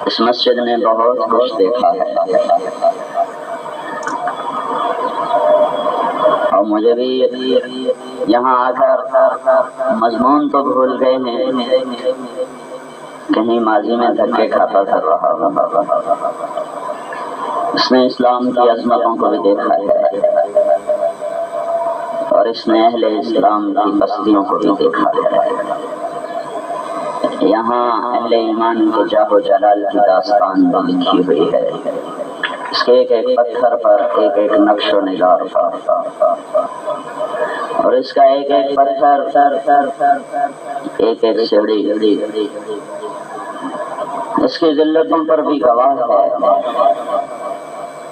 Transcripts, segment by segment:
اس مسجد نے بہت کچھ دیکھا ہے اور مجھے بھی یہاں آ کر مضمون تو بھول گئے ہیں، کہیں ماضی میں دھکے کھاتا کر رہا ہوں۔ اس نے اسلام کی عظمتوں کو بھی دیکھا ہے اور اس نے اہل اسلام کی بستیوں کو بھی دیکھا ہے۔ یہاں اہل ایمان کے جاہ و جلال کی داستان بھی لکھی ہوئی ہے، اس کے ایک ایک پتھر پر ایک ایک نقش و نگار پر، اور اس کا ایک ایک پتھر ایک ایک سیڑھی اس کی ذلتوں پر بھی گواہ ہے۔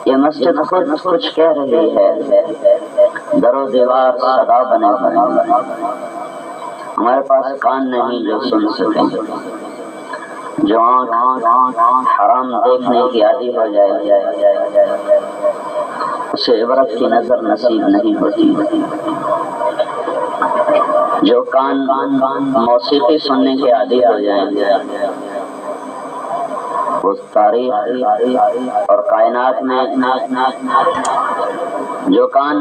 یہ مسجد خود کچھ کہہ رہی ہے، در و دیوار صدا بنے ہوئے، ہمارے پاس کان نہیں جو سن سکیں، جو آنکھ حرام دیکھنے کی عادی ہو جائے اسے عبرت کی نظر نصیب نہیں ہوتی، جو کان موسیقی سننے کے عادی ہو جائیں اس تاریخ اور کائنات میں، جو کان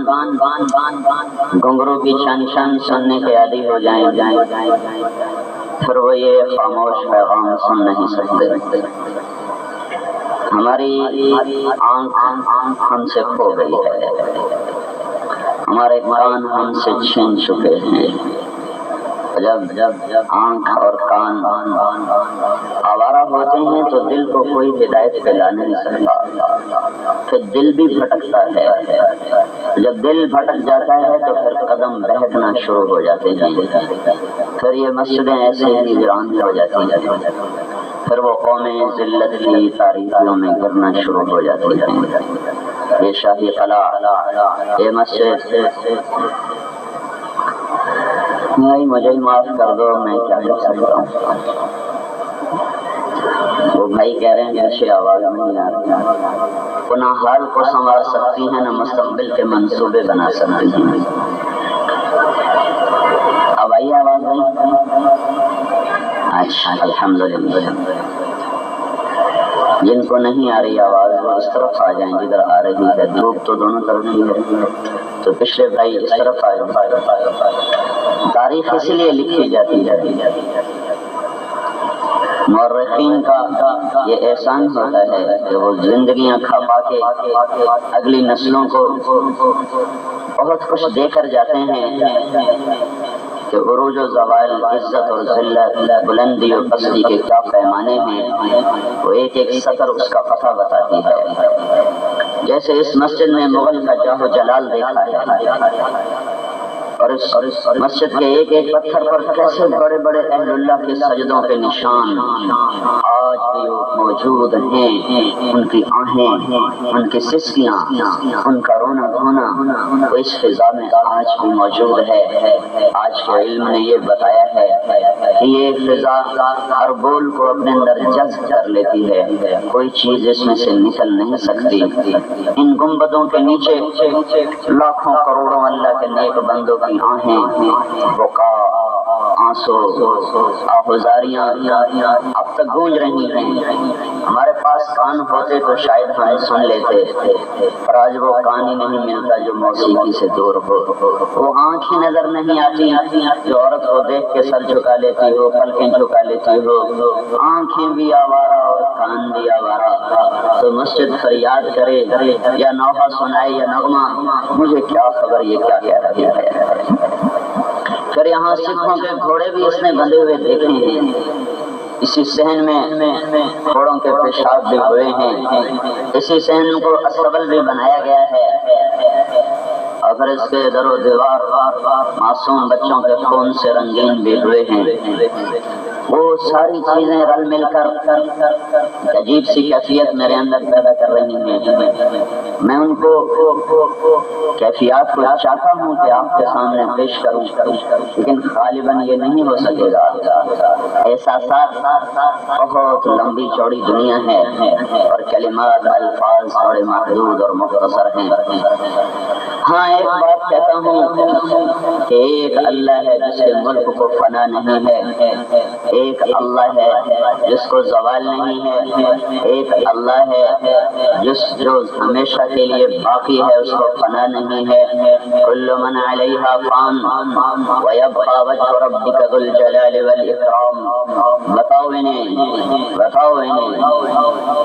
گھنگرو کی چھن چھن سننے کے عادی ہو جائیں پھر وہ یہ خاموش پیغام سن نہیں سکتے۔ ہماری آنکھ ہم سے کھو گئی ہے، ہمارے کان ہم سے چھین چکے ہیں۔ جب آنکھ اور کان آوارہ ہوتے ہیں تو دل کو کوئی ہدایت پہ لا نہیں سکتا، پھر دل بھی بھٹکتا ہے۔ جب دل بھٹک جاتا ہے تو پھر قدم بہکنا شروع ہو جاتے ہیں، پھر یہ مسجدیں ایسے ہی ویران ہو جاتی ہیں، پھر وہ قومیں ذلت کی تاریکیوں میں گرنا شروع ہو جاتی ہیں۔ یہ شاہی قلعہ، یہ مسجد، مجھے معاف کر دو، میں کیا کر سکتا ہوں۔ وہ بھائی کہہ رہے ہیں اچھی آواز نہیں آ رہی، وہ نہ حال کو سنوار سکتی ہیں نہ مستقبل کے منصوبے بنا سکتی ہیں۔ اب آئی آواز نہیں؟ اچھا، الحمدللہ۔ جن کو نہیں آ رہی آواز وہ اس طرف آ جائیں جدھر آ رہی ہے، دھوپ تو دونوں طرف ہی ہے، تو پچھلے بھائی اس طرف آئے۔ تاریخ اس لیے لکھی جاتی ہے، مورخین کا یہ احسان ہوتا ہے کہ وہ زندگیاں کھپا کے اگلی نسلوں کو بہت کچھ دے کر جاتے ہیں کہ عروج و زوال، عزت اور ذلت، بلندی اور پستی کے کیا پیمانے ہیں، وہ ایک ایک سطر اس کا پتہ بتاتی ہے۔ جیسے اس مسجد میں مغل کا جاہ و جلال دیکھا ہے، اور اس مسجد کے ایک ایک پتھر پر کیسے بڑے بڑے اہل اللہ کے سجدوں کے نشان آج بھی موجود ہیں، ان کی آہیں، ان کی سسکیاں، ان کا رونا دھونا وہ اس فضا میں آج بھی موجود ہے۔ آج کے علم نے یہ بتایا ہے کہ یہ فضا ہر بول کو اپنے اندر جذب کر لیتی ہے، کوئی چیز اس میں سے نکل نہیں سکتی۔ ان گنبدوں کے نیچے لاکھوں کروڑوں اللہ کے نیک بندوں کی آہیں، بکا، آنسو، آہوزاریاں اب تک گونج رہی ہیں۔ ہمارے پاس کان ہوتے تو شاید ہم سن لیتے، پر آج وہ کان ہی نہیں ملتا جو موسیقی سے دور ہو، وہ آنکھ ہی نظر نہیں آتی جو عورت کو دیکھ کے سر جھکا لیتی ہو، پلکیں جھکا لیتی ہو۔ آنکھیں بھی آوارہ اور کان بھی آوارہ، تو مسجد فریاد کرے یا نوحہ سنائے یا نغمہ، مجھے کیا خبر یہ کیا کہہ رہی ہے۔ پھر یہاں سکھوں کے گھوڑے بھی اس نے بندھے ہوئے دیکھے ہیں، اسی صحن میں گھوڑوں کے پیشاب بھی ہوئے ہیں، اسی صحن کو استبل بھی بنایا گیا ہے، اور پھر اس کے در و دیوار معصوم بچوں کے خون سے رنگین بھی ہوئے ہیں۔ وہ ساری چیزیں رل مل کر عجیب سی کیفیت میرے اندر پیدا کر رہی ہیں. میں ان کو کیفیات کو چاہتا ہوں کہ آپ کے سامنے پیش کروں، لیکن غالباً یہ نہیں ہو سکے گا. احساسات بہت لمبی چوڑی دنیا ہے اور کلمات الفاظ بڑے محدود اور مختصر ہیں. ہاں ایک بات کہتا ہوں کہ ایک اللہ ہے جس کے ملک کو فنا نہیں ہے، ایک اللہ ہے جس کو زوال نہیں ہے، ایک اللہ ہے جو ہمیشہ کے لیے باقی ہے، اس کو فنا نہیں ہے. کل من علیہا فان ویبقى وجہ ربک ذو الجلال والاکرام. بتاؤ انہیں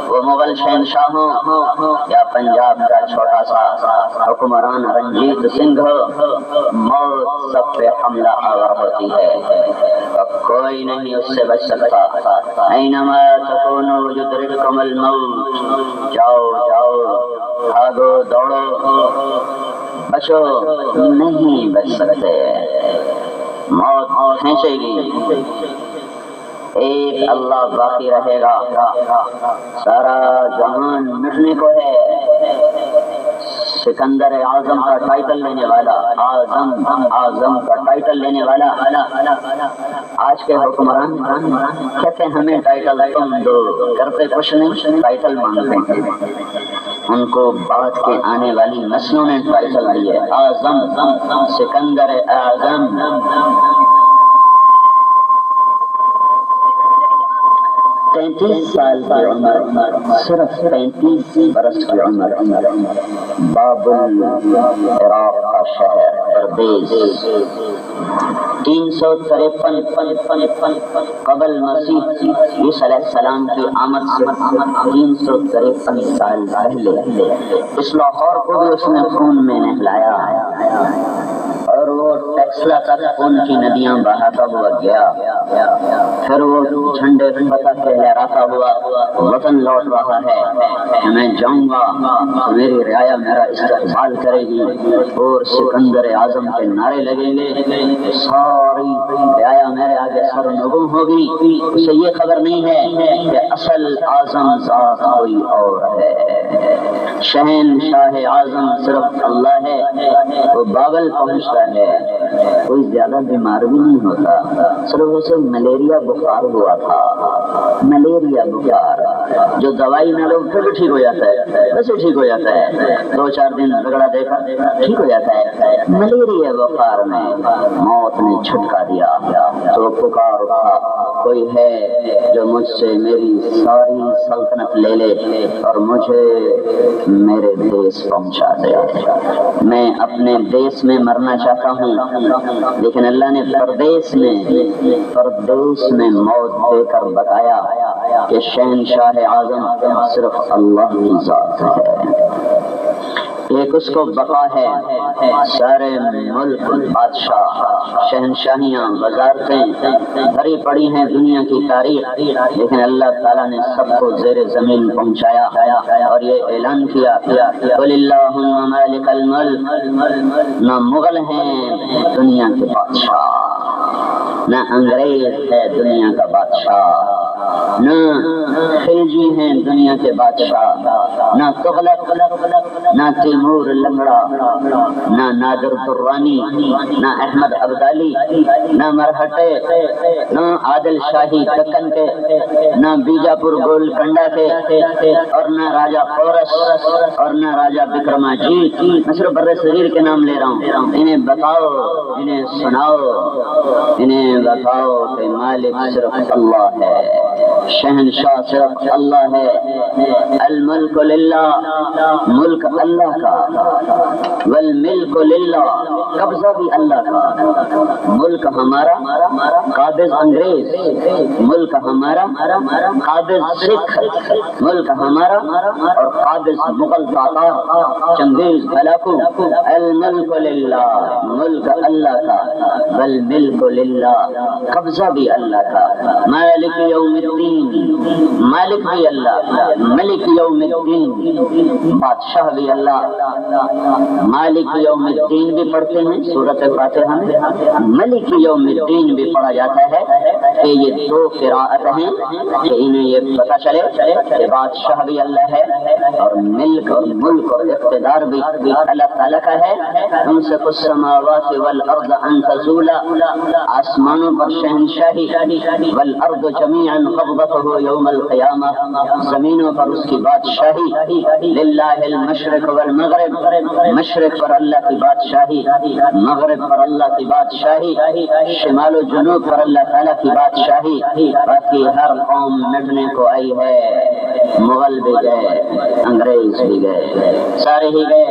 وہ مغل شہنشاہوں یا پنجاب کا چھوٹا سا حکمران رنجیت سنگھ موت سب پہ حملہ آور ہوتی ہے، کوئی نہیں اس سے بچ سکتا. اینما تکونوا یدرککم الموت. جاؤ بھاگو دوڑو، بچو نہیں بچ سکتے، موت کھینچے گی. ایک اللہ باقی رہے گا، سارا جہان مٹنے کو ہے. سکندر اعظم کا ٹائٹل لینے والا، اعظم کا ٹائٹل لینے والا آج کے حکمران کہتے ہیں ہمیں ٹائٹل تم دو، کرتے کچھ نہیں، ٹائٹل مانگتے ہیں. ان کو بعد کے آنے والی نسلوں نے ٹائٹل دیے اعظم، سکندر اعظم. 33 سال کی عمر، صرف 33 برس کی عمر، بابل عراق کا شہر پردیس. 353 قبل مسیح عیسیٰ علیہ السلام کی آمد سے 353 سال پہلے اس لاہور کو بھی اس نے خون میں نہلایا اور وہ ٹیکسلا تک خون کی ندیاں بہاتا ہوا گیا. پھر وہ جھنڈے فتح کے لہراتا ہوا وطن لوٹ رہا ہے. میں جاؤں گا تو میری رعایا میرا استقبال کرے گی اور سکندر اعظم کے نعرے لگیں گے، ساری رعایا میرے آگے سر نگوں ہوگی. اسے یہ خبر نہیں ہے کہ اصل اعظم ذات کوئی اور ہے. شہنشاہ اعظم صرف اللہ ہے. وہ بابل پہنچتا ہے، کوئی زیادہ بیمار بھی نہیں ہوتا، صرف اسے ملیریا بخار ہوا تھا. ملیریا بخار جو دوائی نہ لو پھر بھی ٹھیک ہو جاتا ہے، ویسے ٹھیک ہو جاتا ہے، 2-4 دن رگڑا دیکھا ٹھیک ہو جاتا ہے. ملیریا بخار میں موت نے چھٹکا دیا تو پکار اٹھا، کوئی ہے جو مجھ سے میری ساری سلطنت لے لے اور مجھے میرے دیس پہنچا دے. میں اپنے دیس میں مرنا چاہتا ہوں، لیکن اللہ نے پردیس میں موت دے کر بتایا کہ شہنشاہ اعظم صرف اللہ کی ذات ہے. ایک اس کو بقا ہے، سارے ملک بادشاہ شہنشاہیاں وزارتیں بھری پڑی ہیں دنیا کی تاریخ، لیکن اللہ تعالیٰ نے سب کو زیر زمین پہنچایا اور یہ اعلان کیا قل اللہم مالک الملک. نہ مغل ہیں دنیا کے بادشاہ، نہ انگریز ہے دنیا کا بادشاہ، نہ خلجی ہیں دنیا کے بادشاہ، نہ تغلق، نہ تیمور لنگڑا، نہ نادر درانی، نہ احمد ابدالی، نہ مرہٹے، نہ عادل شاہی دکن کے، نہ بیجاپور گولکنڈا کے، اور نہ راجہ پورس اور نہ راجہ بکرما جیت. میں صرف بر صغیر کے نام لے رہا ہوں. انہیں بتاؤ، انہیں سناؤ، انہیں بتاؤ کہ مالک صرف اللہ ہے، شہنشاہ صرف اللہ ہے. الملک للہ، ملک اللہ کا، والملک للہ، قبضہ بھی اللہ کا. ملک ہمارا قابض انگریز، ملک ہمارا قابض سکھ، ملک ہمارا اور قابض مغل تاتار چنگیز ہلاکو. الملک للہ، ملک اللہ کا، والملک للہ، قبضہ بھی اللہ کا. مالک یوم الدین، مالک بھی اللہ، ملک یوم الدین، بادشاہ بھی اللہ. مالک یوم الدین بھی پڑھتے ہیں سورۃ فاتحہ میں، ملک یوم الدین بھی پڑھا جاتا ہے. کہ یہ دو قراءت ہیں کہ انہیں یہ پتہ چلے کہ بادشاہ بھی اللہ ہے اور ملک اور ملک اور اقتدار بھی اللہ تعالیٰ کا ہے. تمسک السماوات والارض ان تزولا، آسمانوں پر شہنشاہی، والارض جميعا قبضته يوم القیامہ، زمینوں پر اس کی بادشاہی. للہ المشرق والمغرب، مشرق پر اللہ کی بادشاہی، مغرب پر اللہ کی بادشاہی، شمال و جنوب پر اللہ تعالیٰ کی بادشاہی. باقی ہر قوم مٹنے کو آئی ہے، مغل بھی گئے، انگریز بھی گئے، سارے ہی گئے،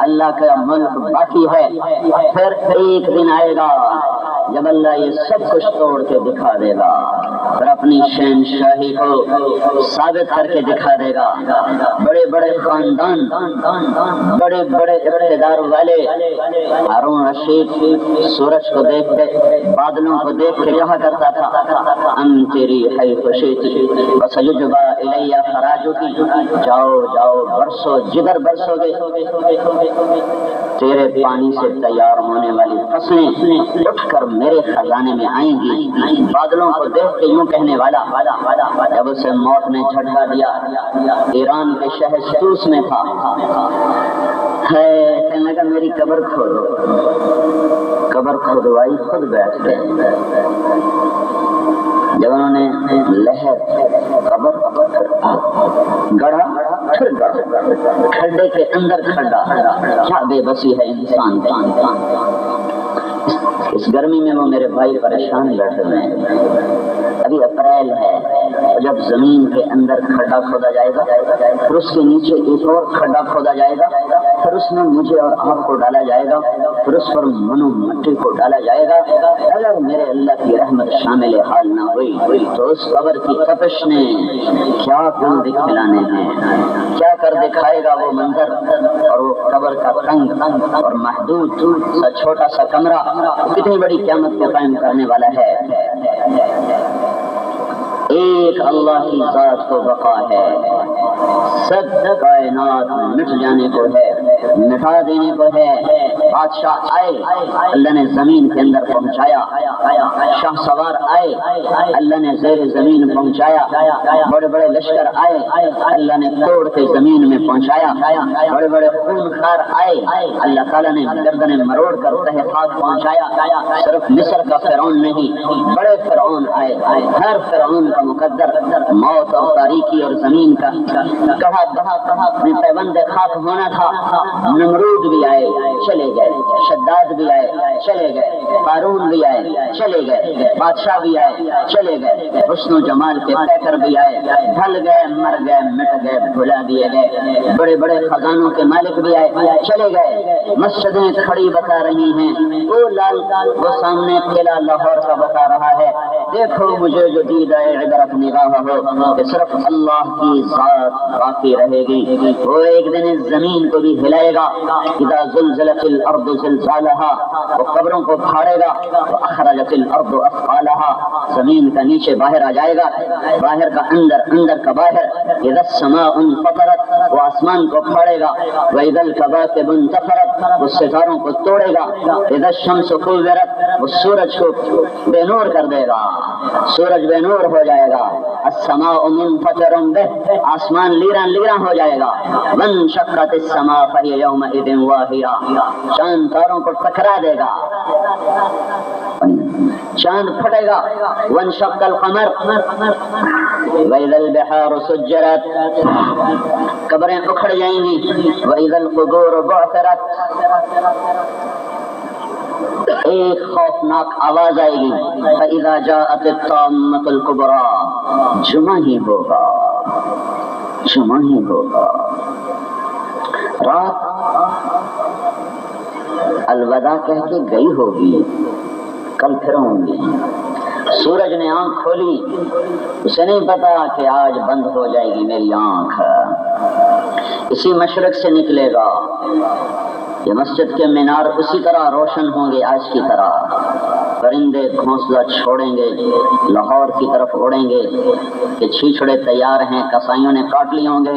اللہ کا ملک باقی ہے. پھر ایک دن آئے گا جب اللہ یہ سب کچھ توڑ کے دکھا دے گا، اور اپنی شہنشاہی کو ثابت کر کے دکھا دے گا. بڑے بڑے خاندان، بڑے بڑے اقتدار والے، ہارون رشید سورج کو دیکھ کے، بادلوں کو دیکھ کے کہا کرتا تھا ام تیری حیث شئت وسیجبا الی خراجک، جاؤ جاؤ برسو جدھر برسو گے تیرے پانی سے تیار ہونے والی فصلیں اٹھ کر میرے خزانے میں آئیں گی. بادلوں کو دیکھ کے یوں کہنے والا جب اسے موت نے جھٹکا دیا، ایران کے شہر سوس میں تھا، کہنے لگا میری قبر کھودو. قبر کھودوائی، خود بیٹھ گئے. جب انہوں نے لہر قبر گڑھا، پھر گڑھا، کھڈے کے اندر کھڈا. کیا بے بسی ہے انسان کا. اس گرمی میں وہ میرے بھائی پریشان بیٹھے ہوئے ہیں. ابھی اپریل ہے، اور جب زمین کے اندر کھڈا کھودا جائے گا، پھر اس کے نیچے ایک اور کھڈا کھودا جائے گا، پھر اس میں مجھے اور آپ کو ڈالا جائے گا، پھر اس پر منو مٹی کو ڈالا جائے گا. اگر میرے اللہ کی رحمت شامل حال نہ ہوئی تو اس قبر کی تپش نے کیا کم دکھلانے ہیں، کیا کر دکھائے گا وہ منظر. اور وہ قبر کا تنگ اور محدود سا چھوٹا سا کمرہ کتنی بڑی قیامت کو قائم کرنے والا ہے. ایک اللہ کی ذات کو بقا ہے، سب کائنات مٹ جانے کو ہے، مٹا دینے کو ہے. بادشاہ آئے، اللہ نے زمین کے اندر پہنچایا. شاہ سوار آئے، اللہ نے زیر زمین پہنچایا. بڑے بڑے لشکر آئے، اللہ نے توڑ کے زمین میں پہنچایا. بڑے بڑے خونخوار آئے، اللہ تعالیٰ نے گردنیں مروڑ کر تہ خاک پہنچایا. صرف مصر کا فرعون نہیں، بڑے فرعون آئے. ہر فرعون کا مقدر موت اور تاریکی اور زمین کا کہا پیوند خاک ہونا تھا. نمرود بھی آئے چلے گئے، شداد بھی آئے چلے گئے، قارون بھی آئے چلے گئے، بادشاہ بھی آئے چلے گئے، حسن و جمال کے پیکر بھی آئے، ڈھل گئے، مر گئے، مٹ گئے، بھلا دیے گئے. بڑے بڑے خزانوں کے مالک بھی آئے چلے گئے. مسجدیں کھڑی بتا رہی ہیں، وہ لال وہ سامنے قلعہ لاہور کا بتا رہا ہے. دیکھو مجھے جو دید ہے عبرت نگاہ ہو کہ صرف اللہ کی ذات باقی رہے گی. وہ ایک دن اس زمین کو بھی ہلائے گا. اذا زلزلت الارض زلزالها، وہ قبروں کو پھاڑے گا. واخرجت الارض اثقالها، زمین کا نیچے باہر آ جائے گا، باہر کا اندر، اندر کا باہر. اذا السماء انفطرت، وہ آسمان کو پھاڑے گا. واذا الكواكب انتثرت، وہ ستاروں کو توڑے گا. اذا الشمس كورت، وہ سورج کو بے نور کر دے گا، سورج بے نور ہو جائے گا. السماء منفطر به، آسمان لیران لیران ہو جائے گا. وانشقت السماء فهي يومئذ واهية، چاند تاروں کو ٹکرا دے گا، چاند پھٹے گا. وانشق القمر واذا البحار سجرت، قبریں اکھڑ جائیں گی. واذا القبور بعثرت، ایک خوفناک آواز آئے گی. فَإِذَا جَاءَتِ الطَّامَّةُ الْكُبْرَى، جمعہ ہی ہوگا، جمعہ ہی ہوگا. رات الوداع کہہ کے گئی ہوگی، کل پھر ہوں گی. سورج نے آنکھ کھولی، اسے نہیں پتا کہ آج بند ہو جائے گی میری آنکھ. اسی مشرق سے نکلے گا. یہ مسجد کے مینار اسی طرح روشن ہوں گے آج کی طرح. پرندے گھونسلہ چھوڑیں گے، لاہور کی طرف اڑیں گے کہ چھیچڑے تیار ہیں، کسائیوں نے کاٹ لیے ہوں گے.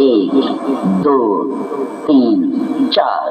1 2 3 4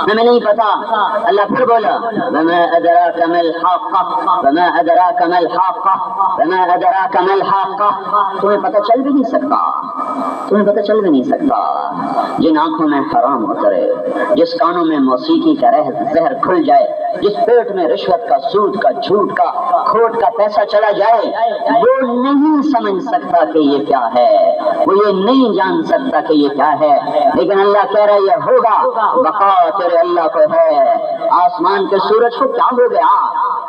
ہمیں نہیں پتا. اللہ پھر بولا وما ادراک ما الحاقہ وما ادراک ما الحاقہ وما ادراک ما الحاقہ. تمہیں پتہ چل بھی نہیں سکتا، تمہیں پتہ چل بھی نہیں سکتا. جن آنکھوں میں حرام اترے، جس کانوں میں موسیقی کا زہر کھل جائے، جس پیٹ میں رشوت کا، سود کا، جھوٹ کا، کھوٹ کا پیسہ چلا جائے، وہ نہیں سمجھ سکتا کہ یہ کیا ہے، وہ یہ نہیں جان سکتا کہ یہ کیا ہے. لیکن اللہ کہہ رہا ہے یہ ہوگا. بقا تیرے اللہ کو ہے. آسمان کے سورج کو کیا ہو گیا؟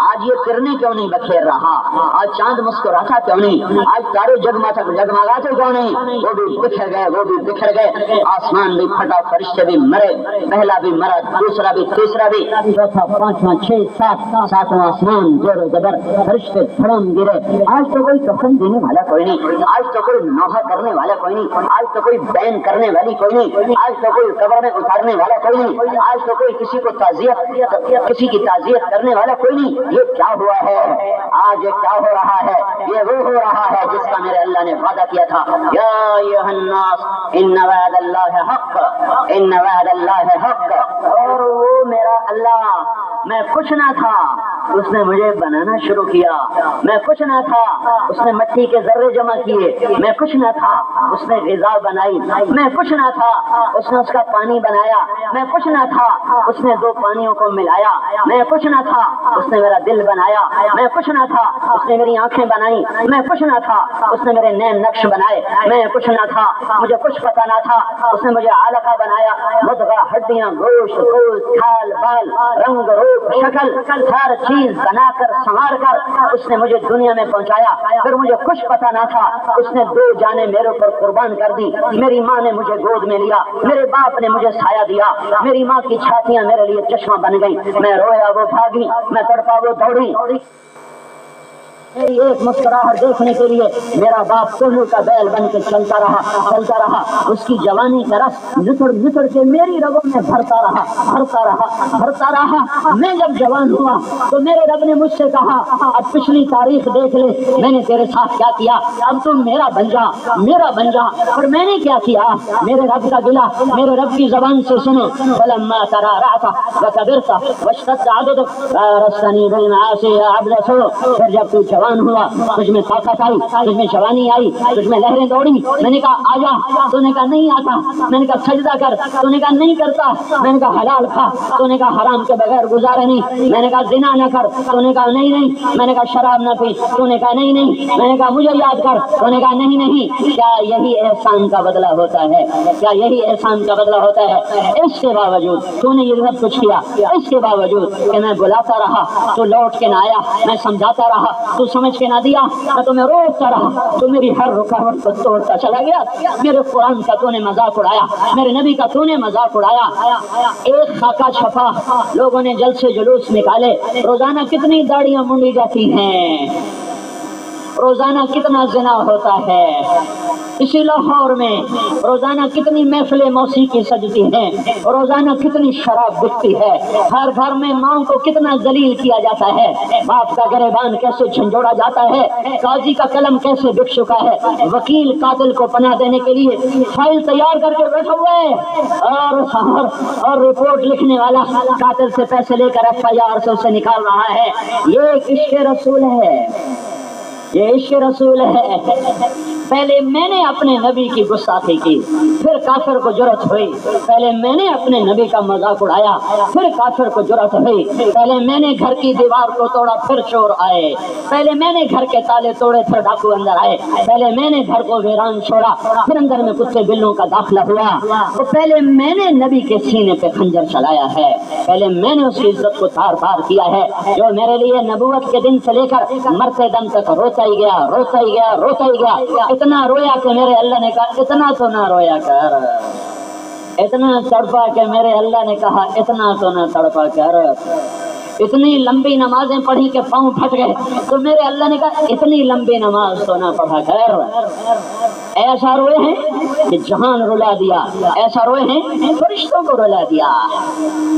آج یہ کرنے کیوں نہیں بکھیر رہا؟ آج چاند مسکراتا کیوں نہیں؟ آج تارے جگمگاتے کیوں نہیں؟ وہ بھی بکھر گئے، وہ بھی بکھر گئے. آسمان بھی پھٹا، فرشتے بھی مرے، پہلا بھی مرا، دوسرا بھی، تیسرا بھی، چوتھا، پانچواں، چھ، ساتواں آسمان زور و زبر، فرشتے دھڑم گرے. آج تو کوئی کفن دینے والا کوئی نہیں، آج تو کوئی نوحہ کرنے والا کوئی نہیں، آج تو کوئی بین کرنے والی کوئی نہیں، آج تو کوئی قبر میں اتارنے والا کوئی نہیں، آج تو کوئی کسی کو کسی کی تعزیت کرنے والا کوئی نہیں. یہ کیا ہوا ہے؟ آج یہ کیا ہو رہا ہے؟ یہ وہ ہو رہا ہے جس کا میرے اللہ نے وعدہ کیا تھا. یا ایھا الناس ان وعد اللہ حق، ان وعد اللہ حق. اور وہ میرا اللہ، میں کچھ نہ تھا، اس نے مجھے بنانا شروع کیا. میں کچھ نہ تھا، اس نے مٹی کے ذرے جمع کیے. میں کچھ نہ تھا، اس نے غذا بنائی. میں کچھ نہ تھا، اس نے اس کا پانی بنایا. میں کچھ نہ تھا، اس نے دو پانیوں کو ملایا. میں کچھ نہ تھا، اس نے میرا دل بنایا. میں کچھ نہ تھا، اس نے میری آنکھیں بنائی. میں کچھ نہ تھا، اس نے میرے نیم نقش بنائے. میں کچھ نہ تھا، مجھے کچھ پتا نہ تھا، اس نے مجھے علقہ بنایا. مضغہ، ہڈیاں، گوشت، گوشت، کھال، بال، رنگ، روپ، شکل، ہر چیز بنا کر سنوار کر اس نے مجھے دنیا میں پہنچایا. پھر مجھے کچھ پتا نہ تھا، اس نے دو جانیں میرے اوپر قربان کر دی. میری ماں نے مجھے گود میں لیا، میرے باپ نے مجھے سایہ دیا. میری ماں کی چھاتیاں میرے لیے چشمہ بن گئی. میں رویا وہ بھاگی، میں تڑپا وہ دوڑی. میری ایک مسکراہٹ دیکھنے کے لیے میرا باپ کوہلو کا بیل بن کے چلتا رہا. اس کی جوانی کا رس نچڑ کے میری رگوں میں بھرتا رہا. میں جب جوان ہوا تو میرے رب نے مجھ سے کہا اب پچھلی تاریخ دیکھ لے، میں نے تیرے ساتھ کیا کیا، اب تم میرا بن جا. اور میں نے کیا کیا؟ میرے رب کا گلہ میرے رب کی زبان سے سنو. فلما ترعرعت وكبرت واشتد عضدك رستني بالمعاصي ابلسو. پھر جب تو جوان ہوا، تجھ میں طاقت آئی، تجھ میں جوانی آئی، تجھ میں لہریں دوڑی. میں نے کہا آجا، تو نے کہا نہیں آتا. میں نے کہا سجدہ کر، تو نے کہا نہیں کرتا. میں نے کہا حلال کھا، تو نے کہا حرام کے بغیر گزارا نہیں. میں نے کہا زنا نہ کر، تو نے کہا نہیں. میں نے کہا شراب نہ پی، تو نے کہا نہیں. میں نے کہا مجھے یاد کر، تو نے کہا نہیں. کیا یہی احسان کا بدلہ ہوتا ہے؟ کیا یہی احسان کا بدلہ ہوتا ہے؟ اس کے باوجود تو نے یہ سب کچھ کیا، اس کے باوجود کہ میں بلاتا رہا تو لوٹ کے نہ آیا، میں سمجھاتا رہا تو سمجھ کے نہ دیا، میں تمہیں روکتا رہا تو میری ہر رکاوٹ کو توڑتا چلا گیا. میرے قرآن کا تو نے مذاق اڑایا، میرے نبی کا تو نے مذاق اڑایا. ایک خاکہ چھپا، لوگوں نے جلسے جلوس نکالے. روزانہ کتنی داڑیاں منڈی جاتی ہیں، روزانہ کتنا زنا ہوتا ہے. اسی لاہور میں روزانہ کتنی محفلیں موسیقی سجتی ہیں، روزانہ کتنی شراب بکتی ہے. ہر گھر میں ماں کو کتنا ذلیل کیا جاتا ہے، باپ کا گریبان کیسے جھنجھوڑا جاتا ہے، قاضی کا قلم کیسے بک چکا ہے. وکیل قاتل کو پناہ دینے کے لیے فائل تیار کر کے بیٹھا ہوا ہے، اور رپورٹ لکھنے والا قاتل سے پیسے لے کر FIR سے اسے نکال رہا ہے. یہ عشق رسول ہے، یہ عشق رسول ہے. پہلے میں نے اپنے نبی کی گستاخی کی، پھر کافر کو جرأت ہوئی. پہلے میں نے اپنے نبی کا مذاق اڑایا، پھر کافر کو جرأت ہوئی. پہلے میں نے گھر کی دیوار کو توڑا، پھر چور آئے. پہلے میں نے گھر کے تالے توڑے، پھر ڈاکو اندر آئے. پہلے میں نے گھر کو ویران چھوڑا، پھر اندر میں کتے بلوں کا داخلہ ہوا. تو پہلے میں نے نبی کے سینے پہ خنجر چلایا ہے، پہلے میں نے اس کی عزت کو تار تار کیا ہے. جو میرے لیے نبوت کے دن سے لے کر مرتے دم تک روتا ہی گیا. اتنا رویا کہ میرے اللہ نے کہا اتنا تو نہ رویا کر. اتنا تڑپا کہ میرے اللہ نے کہا اتنا تو نہ تڑپا کر. اتنی لمبی نمازیں پڑھی کہ پاؤں پھٹ گئے تو میرے اللہ نے کہا اتنی لمبی نماز تو نہ پڑھا کر. ایسا روئے ہیں کہ جہان رلا دیا، ایسا روئے ہیں فرشتوں کو رلا دیا.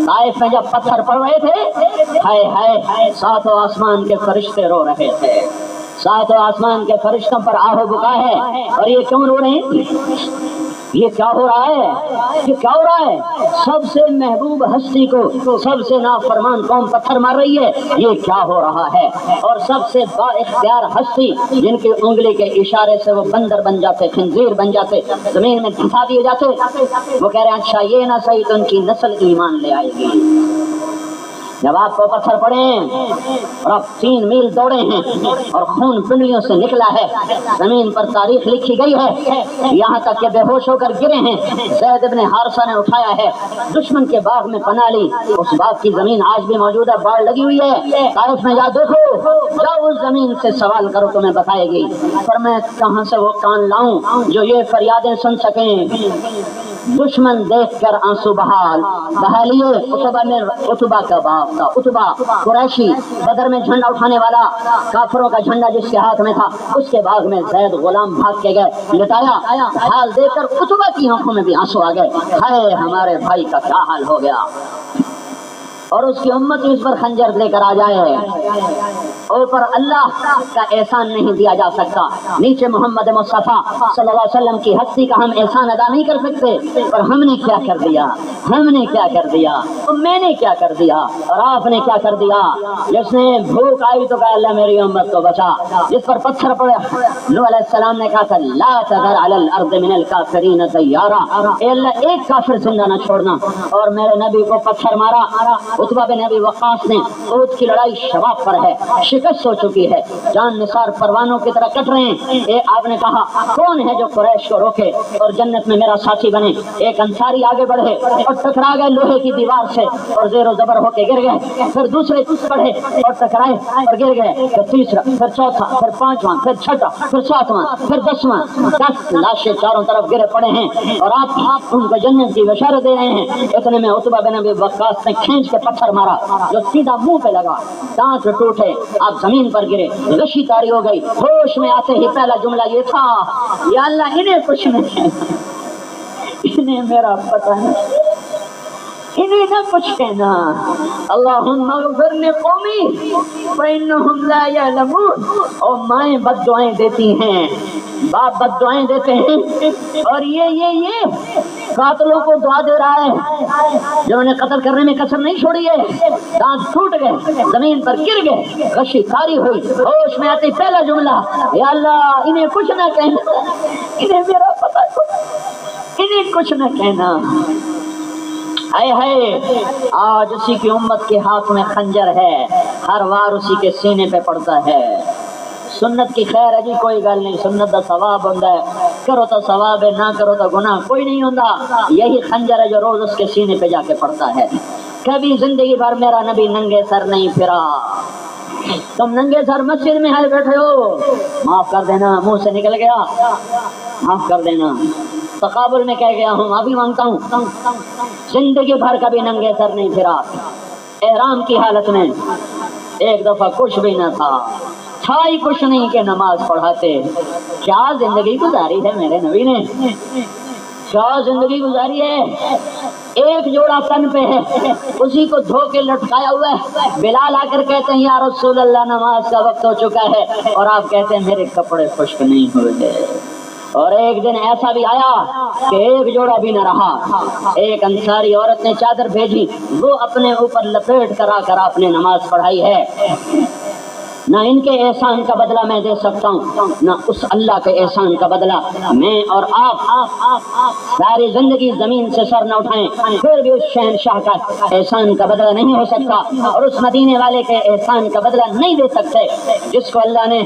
طائف میں جب پتھر پڑ رہے تھے، ہائے ہائے، ساتوں آسمان کے فرشتے رو رہے تھے. ساتوں آسمان کے فرشتوں پر آہو بکا ہے. اور یہ کیوں رو رہے ہیں؟ یہ کیا ہو رہا ہے؟ یہ کیا ہو رہا ہے؟ سب سے محبوب ہستی کو سب سے نافرمان قوم پتھر مار رہی ہے، یہ کیا ہو رہا ہے؟ اور سب سے با اختیار ہستی جن کی انگلی کے اشارے سے وہ بندر بن جاتے، خنزیر بن جاتے، زمین میں دھسا دیے جاتے، وہ کہہ رہے ہیں اچھا یہ نہ صحیح تو ان کی نسل ایمان لے آئے گی۔ جب آپ کو پتھر پڑے ہیں اور آپ 3 میل دوڑے ہیں اور خون پنڈلیوں سے نکلا ہے، زمین پر تاریخ لکھی گئی ہے، یہاں تک کہ بے ہوش ہو کر گرے ہیں، زید ابن حارثہ نے اٹھایا ہے، دشمن کے باغ میں پناہ لی، اس باغ کی زمین آج بھی موجود ہے، باڑ لگی ہوئی ہے، طائف میں جا دیکھو، جاؤ اس زمین سے سوال کرو تمہیں بتائے گی۔ پر میں کہاں سے وہ کان لاؤں جو یہ فریادیں سن سکیں؟ دشمن دیکھ کر آنسو بہا لیے۔ اتبا کا باپ تھا، اتبا قریشی، بدر میں جھنڈا اٹھانے والا، کافروں کا جھنڈا جس کے ہاتھ میں تھا، اس کے باغ میں زید غلام بھاگ کے گئے، لٹایا، حال دیکھ کر اتبا کی آنکھوں میں بھی آنسو آ گئے، ہائے ہمارے بھائی کا کیا حال ہو گیا، اور اس کی امت اس پر خنجر لے کر آ جائے، اوپر اللہ کا احسان نہیں دیا جا سکتا، نیچے محمد مصطفیٰ صلی اللہ علیہ وسلم کی ہستی کا ہم احسان ادا نہیں کر سکتے، پر ہم نے کیا کر دیا، ہم نے کیا کر دیا، میں نے کیا کر دیا، اور آپ نے کیا کر دیا؟ جس نے بھوک آئی تو کہا اللہ میری امت کو بچا، جس پر پتھر پڑے نوح علیہ السلام نے کہا تھا لا تذر علی الارض من الکافرین دیارا، اے اللہ ایک کافر زندہ نہ چھوڑنا، اور میرے نبی کو پتھر مارا۔ عتبہ بن ابی وقاص نے احد کی لڑائی شباب پر ہے، شکست ہو چکی ہے، جان نثار پروانوں کی طرح کٹ رہے ہیں، آپ نے کہا کون ہے جو قریش کو روکے اور جنت میں میرا ساتھی بنے؟ ایک انصاری آگے بڑھے اور ٹکرا گئے لوہے کی دیوار سے اور زیر و زبر ہو کے گر گئے، پھر دوسرے بڑھے اور ٹکرائے اور گر گئے، پھر تیسرا، پھر چوتھا، پھر پانچواں، پھر چھٹا، پھر ساتواں، پھر 10واں، 10 لاشیں چاروں طرف گرے پڑے ہیں، اور آپ ان کو جنت کی بشارت دے رہے ہیں۔ اتنے میں عتبہ بن ابی وقاص نے کھینچ کے پتھر مارا جو سیدھا منہ پہ لگا، دانت ٹوٹے، آپ زمین پر گرے، غشی طاری ہو گئی، ہوش میں آتے ہی پہلا جملہ یہ تھا یا اللہ انہیں کچھ نہیں کہنا، انہیں میرا پتہ نہیں، انہیں نہ کچھ کہنا، اللہم اغفر لقومی فإنہم لا یعلمون۔ اور مائیں بد دعائیں دیتی ہیں، باپ بد دعائیں دیتے ہیں، اور یہ قاتلوں کو دعا دے رہا ہے جو انہیں قتل کرنے میں کسر نہیں چھوڑی ہے، دانت ٹوٹ گئے، زمین پر گر گئے، غشی طاری ہوئی، ہوش میں آتی پہلا جملہ یا اللہ انہیں کچھ نہ کہنا، انہیں میرا پتہ انہیں کچھ نہ کہنا۔ ہائے ہائے، آج اسی کی امت کے ہاتھ میں خنجر ہے، ہر وار اسی کے سینے پہ پڑتا ہے۔ سنت کی خیر ہے جی، کوئی گل نہیں، سنت دا ثواب ہوندا ہے، کرو تو ثواب ہے، نہ کرو تو گناہ کوئی نہیں ہوندا، یہی خنجر ہے جو روز اس کے سینے پہ جا کے پڑتا ہے۔ کبھی زندگی بھر میرا نبی ننگے سر نہیں پھرا، تم ننگے سر مسجد میں آئے بیٹھے ہو، معاف کر دینا، منہ سے نکل گیا، معاف کر دینا، تقابل میں کہہ گیا ہوں، معافی مانگتا ہوں، زندگی بھر کبھی ننگے سر نہیں پھرا، احرام کی حالت میں، ایک دفعہ کچھ بھی نہ تھا ہی کچھ نہیں کہ نماز پڑھاتے۔ کیا زندگی گزاری ہے میرے نبی نے، کیا زندگی گزاری ہے، ایک جوڑا تن پہ ہے، اسی کو دھو کے لٹکایا ہوا ہے، بلال آ کر کہتے ہیں یا رسول اللہ نماز کا وقت ہو چکا ہے، اور آپ کہتے ہیں میرے کپڑے خشک نہیں ہوئے۔ اور ایک دن ایسا بھی آیا کہ ایک جوڑا بھی نہ رہا، ایک انصاری عورت نے چادر بھیجی، وہ اپنے اوپر لپیٹ کر آپ نے نماز پڑھائی ہے۔ نہ ان کے احسان کا بدلہ میں دے سکتا ہوں، نہ اس اللہ کے احسان کا بدلہ میں اور آپ ساری زندگی زمین سے سر نہ اٹھائیں پھر بھی اس شہنشاہ کا احسان کا بدلہ نہیں ہو سکتا، اور اس مدینے والے کے احسان کا بدلہ نہیں دے سکتے جس کو اللہ نے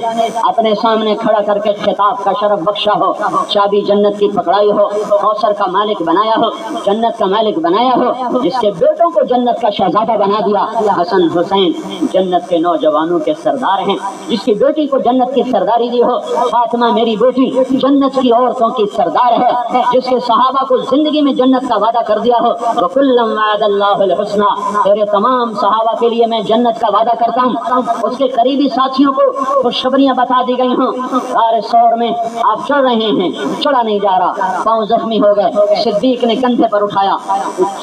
اپنے سامنے کھڑا کر کے خطاب کا شرف بخشا ہو، چابی جنت کی پکڑائی ہو، کوثر کا مالک بنایا ہو، جنت کا مالک بنایا ہو، جس کے بیٹوں کو جنت کا شہزادہ بنا دیا، حسن حسین جنت کے نوجوانوں کے سردار ہیں، جس کی بیٹی کو جنت کی سرداری دی ہو، فاطمہ میری بیٹی جنت کی عورتوں کی سردار ہے، جس کے صحابہ کو زندگی میں جنت کا وعدہ کر دیا ہو، وَكُلًّا وَعَدَ اللَّهُ الْحُسْنَى، تیرے تمام صحابہ کے لیے میں جنت کا وعدہ کرتا ہوں۔ اس کے قریبی ساتھیوں کو خوشخبریاں بتا دی گئی ہوں، غار ثور میں آپ چڑھ رہے ہیں، چڑھا نہیں جا رہا، پاؤں زخمی ہو گئے، صدیق نے کندھے پر اٹھایا،